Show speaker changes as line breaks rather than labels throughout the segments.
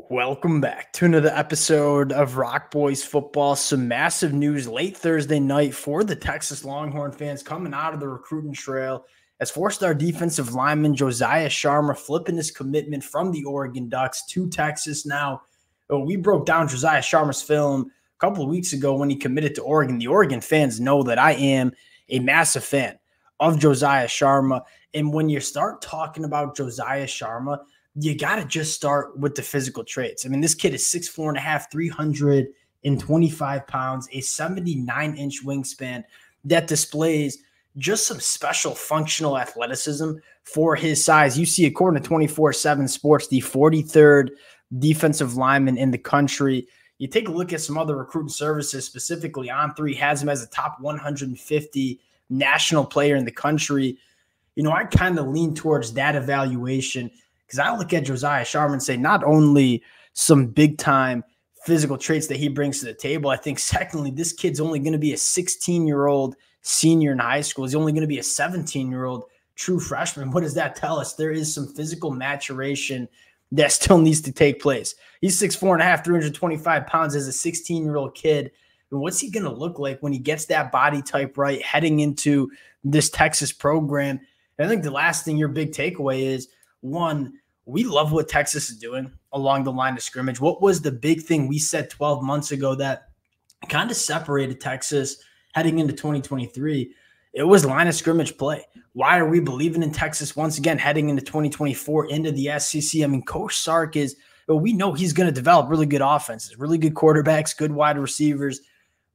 Welcome back to another episode of Rock Boys Football. Some massive news late Thursday night for the Texas Longhorn fans coming out of the recruiting trail as four-star defensive lineman Josiah Sharma flipping his commitment from the Oregon Ducks to Texas now. We broke down Josiah Sharma's film a couple of weeks ago when he committed to Oregon. The Oregon fans know that I am a massive fan of Josiah Sharma. And when you start talking about Josiah Sharma, you got to just start with the physical traits. I mean, this kid is 6'4.5", 325 pounds, a 79-inch wingspan that displays just some special functional athleticism for his size. You see, according to 24/7 Sports, the 43rd defensive lineman in the country. You take a look at some other recruiting services, specifically On3 has him as a top 150 national player in the country. You know, I kind of lean towards that evaluation because I look at Josiah Sharma and say not only some big-time physical traits that he brings to the table, I think secondly, this kid's only going to be a 16-year-old senior in high school. He's only going to be a 17-year-old true freshman. What does that tell us? There is some physical maturation that still needs to take place. He's 6'4.5", 325 pounds as a 16-year-old kid. And what's he going to look like when he gets that body type right heading into this Texas program? And I think the last thing, your big takeaway is, one, we love what Texas is doing along the line of scrimmage. What was the big thing we said 12 months ago that kind of separated Texas heading into 2023? It was line of scrimmage play. Why are we believing in Texas once again heading into 2024 into the SEC? I mean, Coach Sark we know he's going to develop really good offenses, really good quarterbacks, good wide receivers.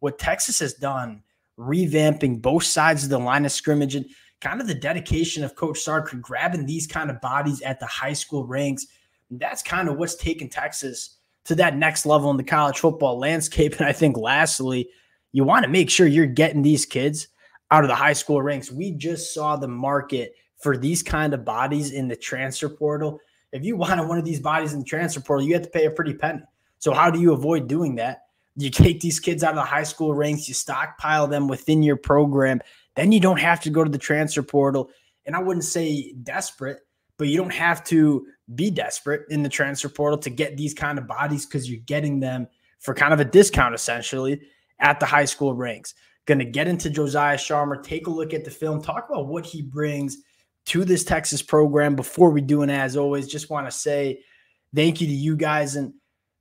What Texas has done, revamping both sides of the line of scrimmage and kind of the dedication of Coach Sark grabbing these kind of bodies at the high school ranks, that's kind of what's taken Texas to that next level in the college football landscape. And I think lastly, you want to make sure you're getting these kids out of the high school ranks. We just saw the market for these kind of bodies in the transfer portal. If you wanted one of these bodies in the transfer portal, you have to pay a pretty penny. So how do you avoid doing that? You take these kids out of the high school ranks, you stockpile them within your program, then you don't have to go to the transfer portal. And I wouldn't say desperate, but you don't have to be desperate in the transfer portal to get these kind of bodies because you're getting them for kind of a discount, essentially, at the high school ranks. Going to get into Josiah Sharma, take a look at the film, talk about what he brings to this Texas program. Before we do, and as always, just want to say thank you to you guys and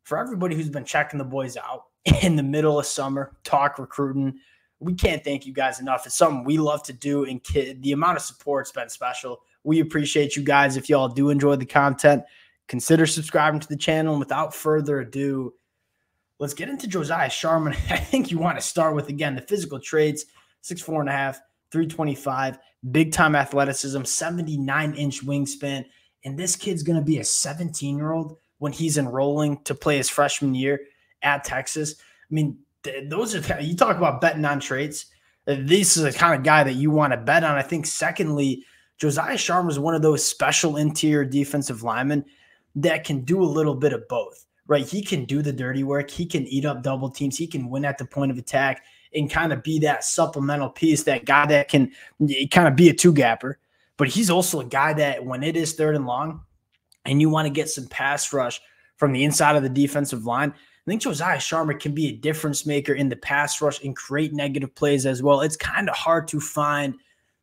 for everybody who's been checking the boys out in the middle of summer, talk recruiting. We can't thank you guys enough. It's something we love to do, and the amount of support's been special. We appreciate you guys. If y'all do enjoy the content, consider subscribing to the channel. And without further ado, let's get into Josiah Sharma. I think you want to start with, again, the physical traits, 6'4.5", 325, big-time athleticism, 79-inch wingspan. And this kid's going to be a 17-year-old when he's enrolling to play his freshman year at Texas. I mean, those are, you talk about betting on traits. This is the kind of guy that you want to bet on. I think, secondly, Josiah Sharma is one of those special interior defensive linemen that can do a little bit of both, right? He can do the dirty work. He can eat up double teams. He can win at the point of attack and kind of be that supplemental piece, that guy that can kind of be a two-gapper. But he's also a guy that when it is third and long and you want to get some pass rush from the inside of the defensive line, I think Josiah Sharma can be a difference maker in the pass rush and create negative plays as well. It's kind of hard to find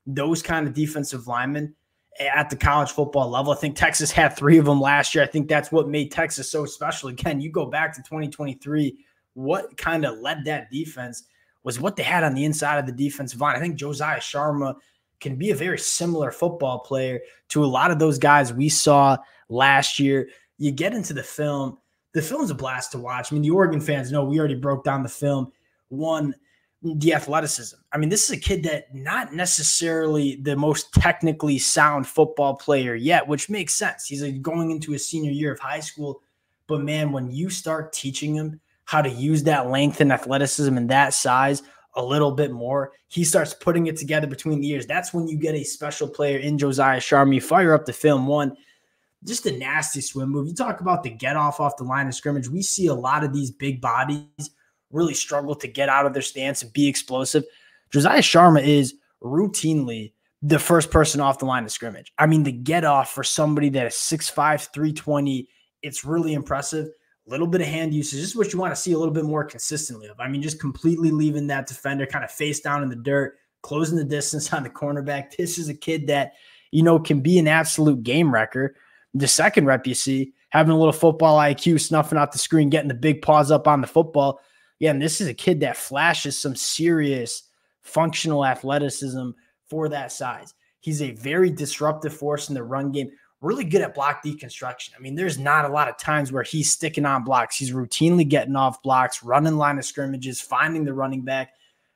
those kind of defensive linemen at the college football level. I think Texas had 3 of them last year. I think that's what made Texas so special. Again, you go back to 2023, what kind of led that defense was what they had on the inside of the defensive line. I think Josiah Sharma can be a very similar football player to a lot of those guys we saw last year. You get into the film. The film's a blast to watch. I mean, the Oregon fans know we already broke down the film. One, the athleticism. I mean, this is a kid that not necessarily the most technically sound football player yet, which makes sense. He's going into his senior year of high school. But, man, when you start teaching him how to use that length and athleticism and that size a little bit more, he starts putting it together between the ears. That's when you get a special player in Josiah Sharma. You fire up the film. One, just a nasty swim move. You talk about the get off the line of scrimmage. We see a lot of these big bodies really struggle to get out of their stance and be explosive. Josiah Sharma is routinely the first person off the line of scrimmage. I mean, the get off for somebody that is 6'5", 320, it's really impressive. a little bit of hand usage. This is what you want to see a little bit more consistently of. I mean, just completely leaving that defender kind of face down in the dirt, closing the distance on the cornerback. This is a kid that, can be an absolute game wrecker. The second rep you see, having a little football IQ, snuffing out the screen, getting the big paws up on the football. Yeah, and this is a kid that flashes some serious functional athleticism for that size. He's a very disruptive force in the run game, really good at block deconstruction. I mean, there's not a lot of times where he's sticking on blocks. He's routinely getting off blocks, running line of scrimmages, finding the running back.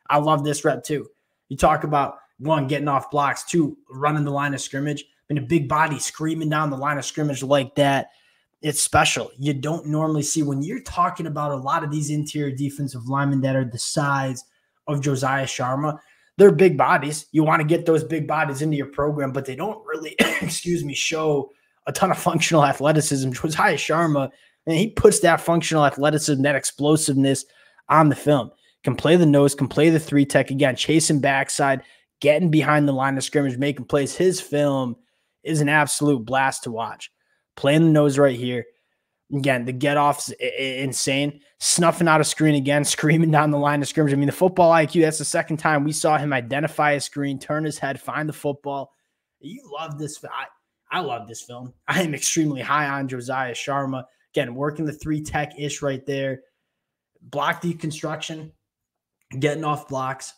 I love this rep too. You talk about, one, getting off blocks, two, running the line of scrimmage. I mean, a big body screaming down the line of scrimmage like that, it's special. You don't normally see when you're talking about a lot of these interior defensive linemen that are the size of Josiah Sharma. They're big bodies. You want to get those big bodies into your program, but they don't really, show a ton of functional athleticism. Josiah Sharma, and he puts that functional athleticism, that explosiveness on the film. Can play the nose, can play the three tech again, chasing backside, getting behind the line of scrimmage, making plays. His film is an absolute blast to watch. Playing the nose right here. Again, the get-off's insane. Snuffing out a screen again, screaming down the line of scrimmage. I mean, the football IQ, that's the second time we saw him identify a screen, turn his head, find the football. You love this. I love this film. I am extremely high on Josiah Sharma. Again, working the three tech-ish right there. Block deconstruction, getting off blocks,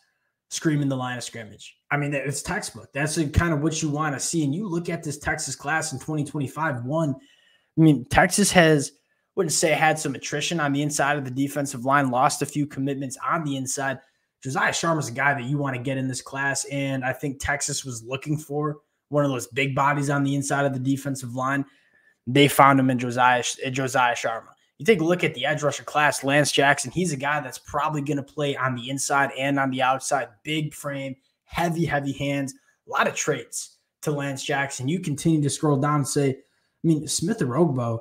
screaming the line of scrimmage. I mean, it's textbook. That's kind of what you want to see. And you look at this Texas class in 2025, Texas has, wouldn't say had some attrition on the inside of the defensive line, lost a few commitments on the inside. Josiah Sharma's a guy that you want to get in this class, and I think Texas was looking for one of those big bodies on the inside of the defensive line. They found him in Josiah Sharma. You take a look at the edge rusher class, Lance Jackson. He's a guy that's probably going to play on the inside and on the outside. Big frame, heavy hands, a lot of traits to Lance Jackson. You continue to scroll down and say, Smith Orogbo,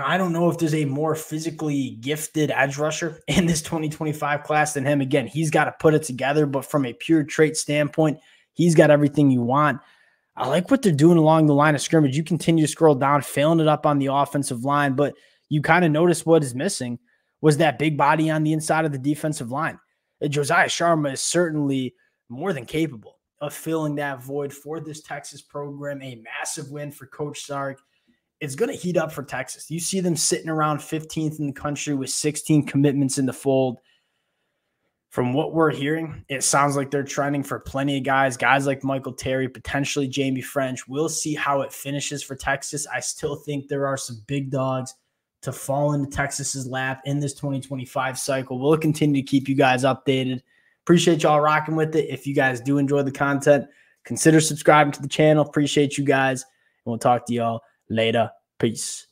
I don't know if there's a more physically gifted edge rusher in this 2025 class than him. Again, he's got to put it together, but from a pure trait standpoint, he's got everything you want. I like what they're doing along the line of scrimmage. You continue to scroll down, filling it up on the offensive line, but you kind of notice what is missing was that big body on the inside of the defensive line. Josiah Sharma is certainly more than capable of filling that void for this Texas program. A massive win for Coach Sark. It's going to heat up for Texas. You see them sitting around 15th in the country with 16 commitments in the fold. From what we're hearing, it sounds like they're trending for plenty of guys like Michael Terry, potentially Jamie French. We'll see how it finishes for Texas. I still think there are some big dogs to fall into Texas's lap in this 2025 cycle. We'll continue to keep you guys updated. Appreciate y'all rocking with it. If you guys do enjoy the content, consider subscribing to the channel. Appreciate you guys, and we'll talk to y'all later. Peace.